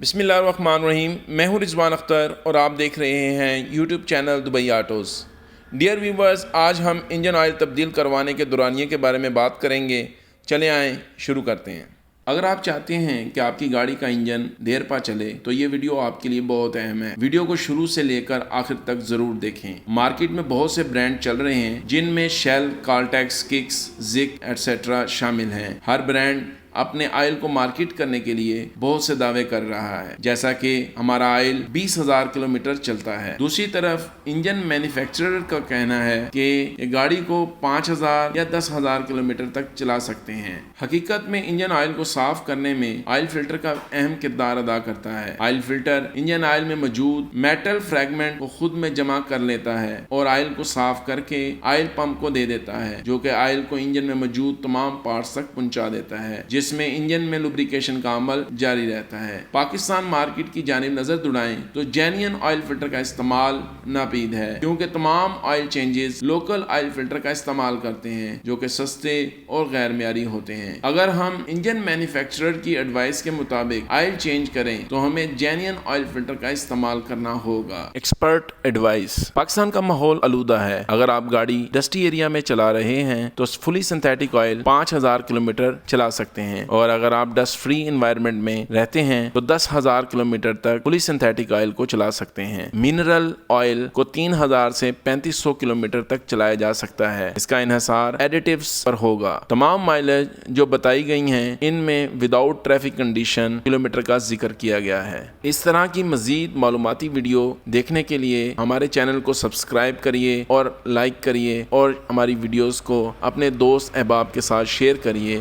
बिस्मिल्लाहिर्रहमानिर्रहीम। मैं हूं रिजवान अख्तर और आप देख रहे हैं YouTube channel Dubai Autos. Dear viewers, आज हम इंजन ऑयल तब्दील करवाने के दौरानिए के बारे में बात करेंगे। चले आएँ शुरू करते हैं। अगर आप चाहते हैं कि आपकी गाड़ी का इंजन देर पा चले तो ये वीडियो आपके लिए बहुत अहम है। वीडियो को शुरू से लेकर आखिर तक ज़रूर देखें। मार्केट में बहुत से ब्रांड चल रहे हैं जिनमें शेल, कार्टेक्स, किक्स, जिक एटसेट्रा शामिल हैं। हर ब्रांड अपने ऑयल को मार्केट करने के लिए बहुत से दावे कर रहा है, जैसा कि हमारा ऑयल 20,000 किलोमीटर चलता है। दूसरी तरफ इंजन मैन्युफैक्चरर का कहना है कि गाड़ी को 5,000 या 10,000 किलोमीटर तक चला सकते हैं। हकीकत में इंजन ऑयल को साफ करने में ऑयल फिल्टर का अहम किरदार अदा करता है। ऑयल फिल्टर इंजन ऑयल में मौजूद मेटल फ्रैगमेंट को खुद में जमा कर लेता है और ऑयल को साफ करके ऑयल पंप को दे देता है, जो कि ऑयल को इंजन में मौजूद तमाम पार्ट्स तक पहुंचा देता है, जिसमें इंजन में लुब्रिकेशन का अमल जारी रहता है। पाकिस्तान मार्केट की जानिब नजर दौड़ाएं तो जेन्युइन ऑयल फिल्टर का इस्तेमाल नापीद है, क्योंकि तमाम oil changes local oil filter का इस्तेमाल करते हैं जो कि सस्ते और गैर मियारी होते हैं। अगर हम इंजन मैन्युफैक्चरर की एडवाइस के मुताबिक ऑयल चेंज करें तो हमें जेन्युइन ऑयल फिल्टर का इस्तेमाल करना होगा। Expert advice. पाकिस्तान का माहौल आलूदा है। अगर आप गाड़ी डस्टी एरिया में चला रहे हैं तो फुली सिंथेटिक ऑयल 5,000 किलोमीटर चला सकते हैं, और अगर आप डस्ट फ्री एनवायरनमेंट में रहते हैं तो 10,000 किलोमीटर तक फुली सिंथेटिक ऑयल को चला सकते हैं। मिनरल ऑयल को 3,000 से 3,500 किलोमीटर तक चलाया जा सकता है। इसका इन्हिसार एडिटिव्स पर होगा। तमाम माइलेज जो बताई गई हैं इनमें विदाउट ट्रैफिक कंडीशन किलोमीटर का जिक्र किया गया है। इस तरह की मजीद मालूमाती वीडियो देखने के लिए हमारे चैनल को सब्सक्राइब करिए और लाइक करिए, और हमारी वीडियोस को अपने दोस्त अहबाब के साथ शेयर करिए।